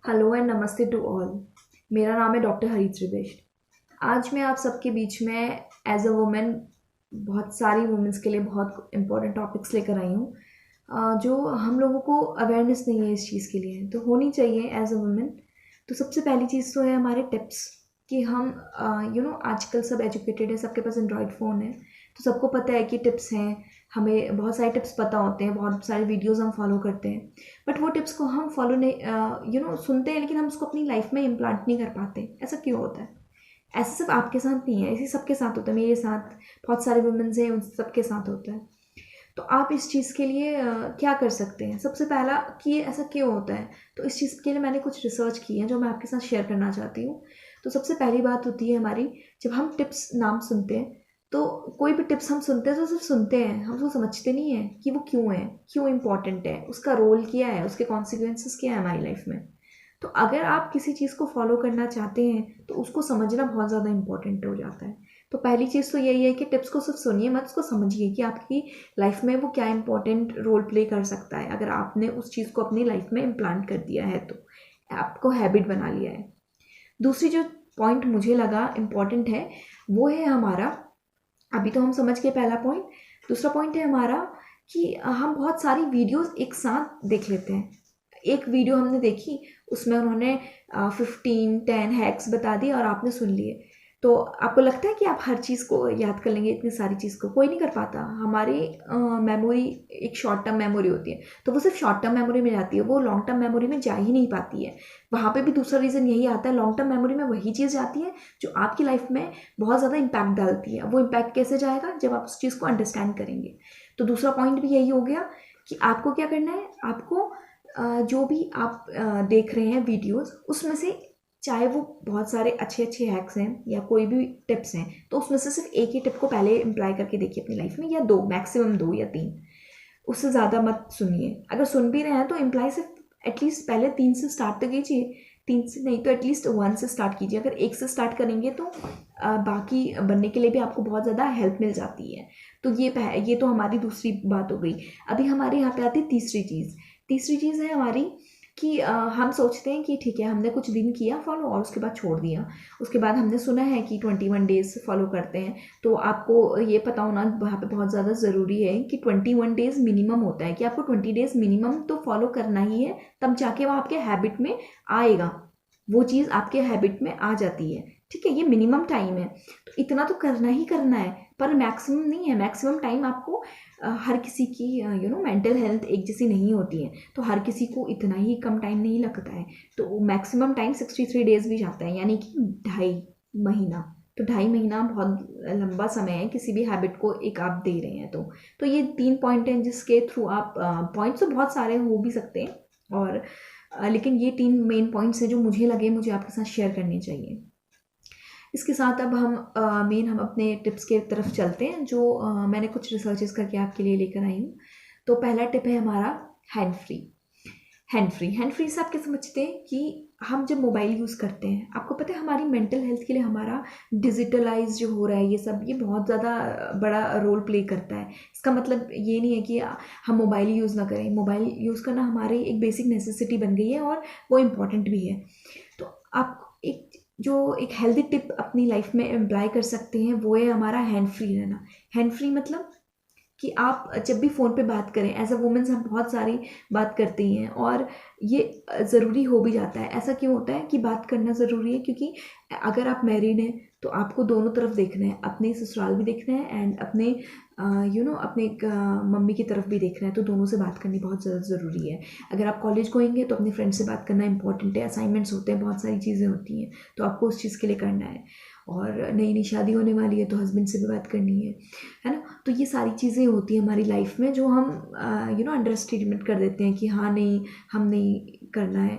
Hello and नमस्ते to all. मेरा नाम है डॉक्टर हरी त्रिवेश। आज मैं आप सबके बीच में एज अ वुमेन बहुत सारी वुमेंस के लिए बहुत इंपॉर्टेंट टॉपिक्स लेकर आई हूँ, जो हम लोगों को अवेयरनेस नहीं है इस चीज़ के लिए, तो होनी चाहिए एज अ वुमेन। तो सबसे पहली चीज़ तो है हमारे टिप्स कि हम आजकल सब एजुकेटेड है, सबके पास एंड्रॉयड फ़ोन है, तो सबको पता है कि टिप्स हैं। हमें बहुत सारे टिप्स पता होते हैं, बहुत सारे वीडियोस हम फॉलो करते हैं, बट वो टिप्स को हम फॉलो नहीं सुनते हैं, लेकिन हम उसको अपनी लाइफ में इम्प्लांट नहीं कर पाते। ऐसा क्यों होता है? ऐसा सिर्फ आपके साथ नहीं है, ऐसे सबके साथ होता है, मेरे साथ, बहुत सारे वुमेन्स हैं, उन सबके साथ होता है। तो आप इस चीज़ के लिए क्या कर सकते हैं? सबसे पहला कि ये ऐसा क्यों होता है, तो इस चीज़ के लिए मैंने कुछ रिसर्च की है जो मैं आपके साथ शेयर करना चाहती हूँ। तो सबसे पहली बात होती है हमारी, जब हम टिप्स नाम सुनते हैं, तो कोई भी टिप्स हम सुनते हैं तो सिर्फ सुनते हैं, हम उसको समझते नहीं हैं कि वो क्यों है, क्यों इम्पोर्टेंट है, उसका रोल क्या है, उसके कॉन्सिक्वेंसेस क्या है हमारी लाइफ में। तो अगर आप किसी चीज़ को फॉलो करना चाहते हैं तो उसको समझना बहुत ज़्यादा इंपॉर्टेंट हो जाता है। तो पहली चीज़ तो यही है कि टिप्स को सिर्फ सुनिए मत, उसको समझिए कि आपकी लाइफ में वो क्या इंपॉर्टेंट रोल प्ले कर सकता है, अगर आपने उस चीज़ को अपनी लाइफ में इम्प्लांट कर दिया है, तो आपको हैबिट बना लिया है। दूसरी जो पॉइंट मुझे लगा इम्पॉर्टेंट है, वो है हमारा, अभी तो हम समझ गए पहला पॉइंट। दूसरा पॉइंट है हमारा कि हम बहुत सारी वीडियोस एक साथ देख लेते हैं। एक वीडियो हमने देखी, उसमें उन्होंने 15 10 हैक्स बता दिए और आपने सुन लिए। तो आपको लगता है कि आप हर चीज़ को याद कर लेंगे? इतनी सारी चीज़ को कोई नहीं कर पाता। हमारी मेमोरी एक शॉर्ट टर्म मेमोरी होती है, तो वो सिर्फ शॉर्ट टर्म मेमोरी में जाती है, वो लॉन्ग टर्म मेमोरी में जा ही नहीं पाती है। वहाँ पे भी दूसरा रीज़न यही आता है, लॉन्ग टर्म मेमोरी में वही चीज़ जाती है जो आपकी लाइफ में बहुत ज़्यादा इम्पैक्ट डालती है। वो इम्पैक्ट कैसे जाएगा? जब आप उस चीज़ को अंडरस्टैंड करेंगे। तो दूसरा पॉइंट भी यही हो गया कि आपको क्या करना है, आपको जो भी आप देख रहे हैं वीडियोस, उसमें से चाहे वो बहुत सारे अच्छे अच्छे हैक्स हैं या कोई भी टिप्स हैं, तो उसमें से सिर्फ एक ही टिप को पहले इम्प्लाई करके देखिए अपनी लाइफ में, या दो, मैक्सिमम दो या तीन। उससे ज़्यादा मत सुनिए। अगर सुन भी रहे हैं तो इम्प्लाई सिर्फ एटलीस्ट पहले तीन से स्टार्ट तो कीजिए। तीन से नहीं तो एटलीस्ट वन से स्टार्ट कीजिए। अगर एक से स्टार्ट करेंगे तो बाकी बनने के लिए भी आपको बहुत ज़्यादा हेल्प मिल जाती है। तो ये तो हमारी दूसरी बात हो गई। अभी हमारे यहाँ पे आती है तीसरी चीज़। तीसरी चीज़ है हमारी कि हम सोचते हैं कि ठीक है, हमने कुछ दिन किया फॉलो और उसके बाद छोड़ दिया। उसके बाद हमने सुना है कि 21 डेज फॉलो करते हैं। तो आपको ये पता होना वहाँ पे बहुत ज़्यादा ज़रूरी है कि 21 डेज मिनिमम होता है, कि आपको 20 डेज मिनिमम तो फॉलो करना ही है, तब जाके वो आपके हैबिट में आएगा। वो चीज़ आपके हैबिट में आ जाती है। ठीक है, ये मिनिमम टाइम है, तो इतना तो करना ही करना है, पर मैक्सिमम नहीं है। मैक्सिमम टाइम आपको हर किसी की मेंटल हेल्थ एक जैसी नहीं होती है, तो हर किसी को इतना ही कम टाइम नहीं लगता है। तो मैक्सिमम टाइम 63 डेज भी जाता है, यानी कि 2.5 महीना। तो 2.5 महीना बहुत लंबा समय है किसी भी हैबिट को एक आप दे रहे हैं। तो ये 3 पॉइंट हैं जिसके थ्रू आप, पॉइंट्स तो बहुत सारे हो भी सकते हैं, और लेकिन ये 3 मेन पॉइंट्स हैं जो मुझे लगे मुझे आपके साथ शेयर करने चाहिए। इसके साथ अब हम अपने टिप्स के तरफ चलते हैं, जो मैंने कुछ रिसर्चेस करके आपके लिए लेकर आई हूँ। तो पहला टिप है हमारा हैंड फ्री। हैंड फ्री से आप क्या समझते हैं कि हम जब मोबाइल यूज़ करते हैं, आपको पता है हमारी मेंटल हेल्थ के लिए हमारा डिजिटलाइज जो हो रहा है, ये बहुत ज़्यादा बड़ा रोल प्ले करता है। इसका मतलब ये नहीं है कि हम मोबाइल यूज़ ना करें। मोबाइल यूज़ करना हमारी एक बेसिक नेसेसिटी बन गई है, और वो इम्पॉर्टेंट भी है। तो आप एक हेल्दी टिप अपनी लाइफ में अप्लाई कर सकते हैं, वो है हमारा हैंड फ्री रहना। हैंड फ्री मतलब कि आप जब भी फ़ोन पे बात करें, एज अ वुमेन्स हम बहुत सारी बात करती हैं, और ये ज़रूरी हो भी जाता है। ऐसा क्यों होता है कि बात करना ज़रूरी है? क्योंकि अगर आप मैरिड हैं तो आपको दोनों तरफ देखना है, अपने ससुराल भी देखना है एंड अपने अपने मम्मी की तरफ भी देखना है, तो दोनों से बात करनी बहुत ज़्यादा ज़रूरी है। अगर आप कॉलेज गोइंग तो अपने फ्रेंड से बात करना इंपॉर्टेंट है, असाइनमेंट्स होते हैं, बहुत सारी चीज़ें होती हैं, तो आपको उस चीज़ के लिए करना है। और नई नई शादी होने वाली है तो हस्बैंड से भी बात करनी है ना? तो ये सारी चीज़ें होती हैं हमारी लाइफ में, जो हम अंडर एस्टिमेट कर देते हैं कि हाँ नहीं, हम नहीं करना है,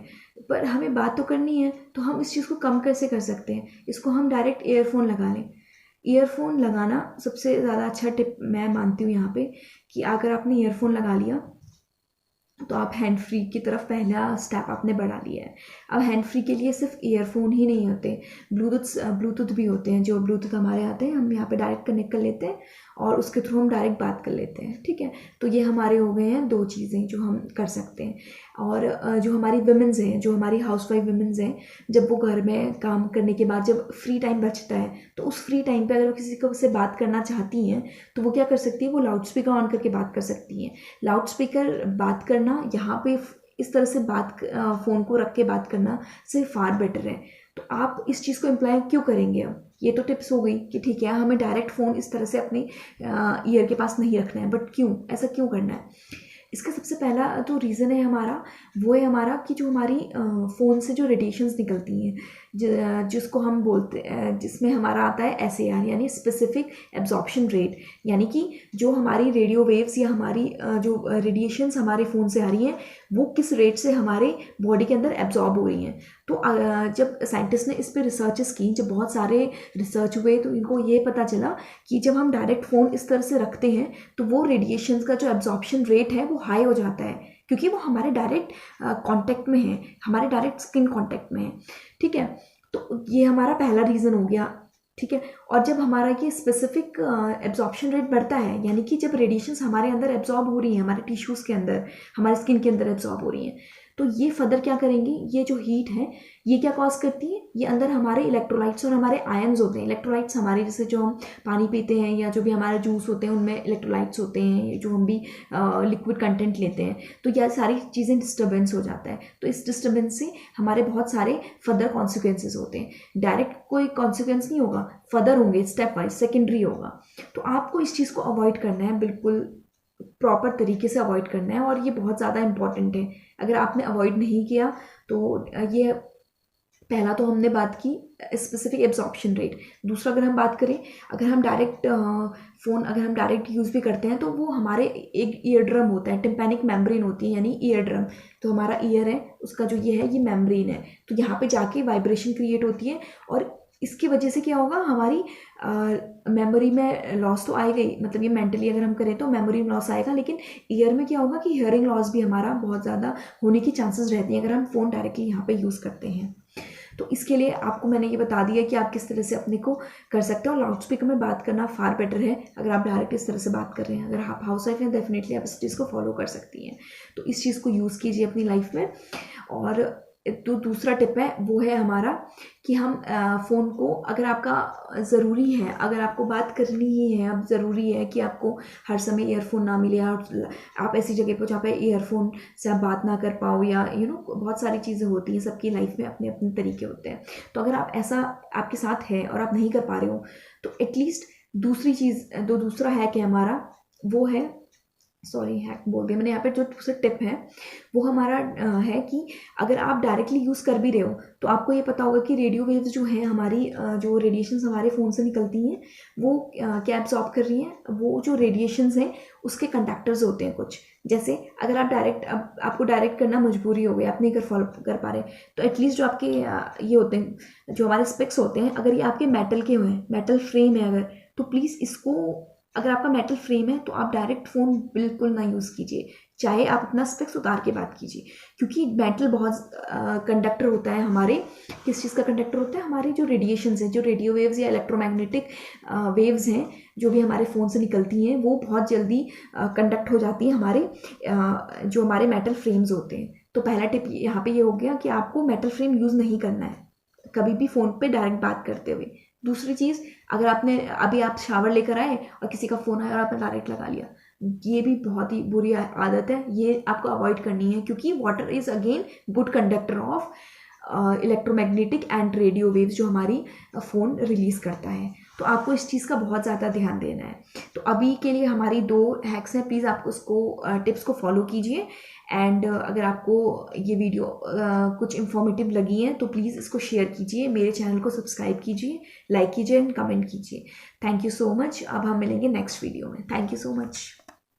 पर हमें बात तो करनी है। तो हम इस चीज़ को कम कैसे कर सकते हैं? इसको हम डायरेक्ट ईयरफोन लगा लें। ईयरफोन लगाना सबसे ज़्यादा अच्छा टिप मैं मानती हूँ यहाँ पे, कि अगर आपने ईयरफोन लगा लिया तो आप हैंड फ्री की तरफ पहला स्टेप आपने बढ़ा लिया है। अब हैंड फ्री के लिए सिर्फ ईयरफोन ही नहीं होते, ब्लूटूथ भी होते हैं। जो ब्लूटूथ हमारे आते हैं, हम यहाँ पे डायरेक्ट कनेक्ट कर लेते हैं और उसके थ्रू हम डायरेक्ट बात कर लेते हैं, ठीक है। तो ये हमारे हो गए हैं 2 चीज़ें जो हम कर सकते हैं। और जो हमारी वुमेन्स हैं, जो हमारी हाउसवाइफ वुमेन्स हैं, जब वो घर में काम करने के बाद जब फ्री टाइम बचता है, तो उस फ्री टाइम पे अगर वो किसी को से बात करना चाहती हैं, तो वो क्या कर सकती है, वो लाउड स्पीकर ऑन करके बात कर सकती हैं। लाउड स्पीकर बात करना यहाँ पे इस तरह से फ़ोन को रख के बात करना से फार बेटर है। तो आप इस चीज़ को इम्प्लाई क्यों करेंगे? अब ये तो टिप्स हो गई कि ठीक है, हमें डायरेक्ट फ़ोन इस तरह से अपने ईयर के पास नहीं रखना है, बट क्यों, ऐसा क्यों करना है? इसका सबसे पहला जो रीज़न है हमारा, वो है हमारा कि जो हमारी फ़ोन से जो रेडिएशंस निकलती हैं, जिसको हम बोलते हैं, जिसमें हमारा आता है SAR, यानी स्पेसिफिक एब्जॉर्प्शन रेट, यानी कि जो हमारी रेडियो वेव्स या हमारी जो रेडिएशंस हमारे फ़ोन से आ रही हैं, वो किस रेट से हमारे बॉडी के अंदर एब्जॉर्ब हो रही हैं। तो जब साइंटिस्ट ने इस पर रिसर्चेस की, जब बहुत सारे रिसर्च हुए, तो इनको ये पता चला कि जब हम डायरेक्ट फ़ोन इस तरह से रखते हैं, तो वो रेडिएशंस का जो एब्जॉर्प्शन रेट है वो हाई हो जाता है, क्योंकि वो हमारे डायरेक्ट कांटेक्ट में है, हमारे डायरेक्ट स्किन कांटेक्ट में है, ठीक है। तो ये हमारा पहला रीज़न हो गया, ठीक है। और जब हमारा ये स्पेसिफिक एब्जॉर्प्शन रेट बढ़ता है, यानी कि जब रेडिएशंस हमारे अंदर एब्जॉर्ब हो रही हैं, हमारे टिश्यूज़ के अंदर, हमारे स्किन के अंदर एब्जॉर्ब हो रही हैं, तो ये फर्दर क्या करेंगी, ये जो हीट है, ये क्या कॉज करती है, ये अंदर हमारे इलेक्ट्रोलाइट्स और हमारे आयन्स होते हैं। इलेक्ट्रोलाइट्स हमारे, जैसे जो हम पानी पीते हैं या जो भी हमारे जूस होते हैं, उनमें इलेक्ट्रोलाइट्स होते हैं, जो हम भी लिक्विड कंटेंट लेते हैं, तो यह सारी चीज़ें डिस्टर्बेंस हो जाता है। तो इस डिस्टर्बेंस से हमारे बहुत सारे फर्दर कॉन्सिक्वेंसेज होते हैं। डायरेक्ट कोई कॉन्सिक्वेंस नहीं होगा, फर्दर होंगे, स्टेप वाइज, सेकेंडरी होगा। तो आपको इस चीज़ को अवॉइड करना है, बिल्कुल प्रॉपर तरीके से अवॉइड करना है, और ये बहुत ज़्यादा इंपॉर्टेंट है। अगर आपने अवॉइड नहीं किया, तो ये पहला तो हमने बात की स्पेसिफिक एब्जॉर्प्शन रेट। दूसरा अगर हम बात करें, अगर हम डायरेक्ट फ़ोन अगर हम डायरेक्ट यूज़ भी करते हैं, तो वो हमारे एक ईयर ड्रम होता है, टिम्पैनिक मेम्ब्रेन होती है, यानी ईयर ड्रम। तो हमारा ईयर है, उसका जो ये है, ये मेम्ब्रेन है, तो यहाँ पे जाके वाइब्रेशन क्रिएट होती है, और इसकी वजह से क्या होगा, हमारी मेमोरी में लॉस तो आएगा ही, मतलब ये मेंटली अगर हम करें तो मेमोरी में लॉस आएगा, लेकिन ईयर में क्या होगा कि हियरिंग लॉस भी हमारा बहुत ज़्यादा होने की चांसेस रहती हैं अगर हम फ़ोन डायरेक्टली यहाँ पे यूज़ करते हैं। तो इसके लिए आपको मैंने ये बता दिया कि आप किस तरह से अपने को कर सकते हो। लाउड स्पीकर में बात करना फार बेटर है अगर आप डायरेक्ट इस तरह से बात कर रहे हैं। अगर आप हाउस वाइफ हैं, डेफिनेटली आप इस चीज़ को फॉलो कर सकती हैं। तो इस चीज़ को यूज़ कीजिए अपनी लाइफ में। और तो दूसरा टिप है, वो है हमारा कि हम फ़ोन को, अगर आपका ज़रूरी है, अगर आपको बात करनी ही है, अब ज़रूरी है कि आपको हर समय ईयरफोन ना मिले, और आप ऐसी जगह पर जहाँ पे ईयरफोन से आप बात ना कर पाओ, या बहुत सारी चीज़ें होती हैं, सबकी लाइफ में अपने अपने तरीके होते हैं। तो अगर आप ऐसा आपके साथ है और आप नहीं कर पा रहे हो, तो एटलीस्ट दूसरा हैक है हमारा, वो है, सॉरी हैक बोल दिया मैंने, यहाँ पे जो दूसरा टिप है वो हमारा है कि अगर आप डायरेक्टली यूज़ कर भी रहे हो, तो आपको ये पता होगा कि रेडियो वेव्स जो हैं हमारी, जो रेडिएशंस हमारे फ़ोन से निकलती हैं, वो क्या एब्जॉर्ब कर रही हैं, वो जो रेडिएशंस हैं उसके कंडक्टर्स होते हैं कुछ। जैसे अगर आप आपको डायरेक्ट करना मजबूरी हो गई, आप नहीं कर पा रहे, तो एटलीस्ट जो आपके ये होते हैं, जो हमारे स्पेक्स होते हैं, अगर ये आपके मेटल के हुए हैं, मेटल फ्रेम है अगर, तो प्लीज़ इसको, अगर आपका मेटल फ्रेम है, तो आप डायरेक्ट फ़ोन बिल्कुल ना यूज़ कीजिए, चाहे आप अपना स्पेक्स उतार के बात कीजिए, क्योंकि मेटल बहुत कंडक्टर होता है हमारे। किस चीज़ का कंडक्टर होता है? हमारे जो रेडिएशंस हैं, जो रेडियो वेव्स या इलेक्ट्रोमैग्नेटिक वेव्स हैं, जो भी हमारे फ़ोन से निकलती हैं, वो बहुत जल्दी कंडक्ट हो जाती हैं हमारे जो हमारे मेटल फ्रेम्स होते हैं। तो पहला टिप यहाँ पे ये हो गया कि आपको मेटल फ्रेम यूज़ नहीं करना है कभी भी फ़ोन पे डायरेक्ट बात करते हुए। दूसरी चीज़, अगर अभी आप शावर लेकर आए और किसी का फ़ोन आया और आपने डायरेक्ट लगा लिया, ये भी बहुत ही बुरी आदत है, ये आपको अवॉइड करनी है, क्योंकि water is again good conductor of electromagnetic and radio waves जो हमारी फ़ोन रिलीज़ करता है। तो आपको इस चीज़ का बहुत ज़्यादा ध्यान देना है। तो अभी के लिए हमारी 2 हैक्स हैं, प्लीज़ आप उसको टिप्स को फॉलो कीजिए। एंड अगर आपको ये वीडियो कुछ इन्फॉर्मेटिव लगी है, तो प्लीज़ इसको शेयर कीजिए, मेरे चैनल को सब्सक्राइब कीजिए, लाइक कीजिए एंड कमेंट कीजिए। Thank you so much. अब हम मिलेंगे नेक्स्ट वीडियो में। Thank you so much.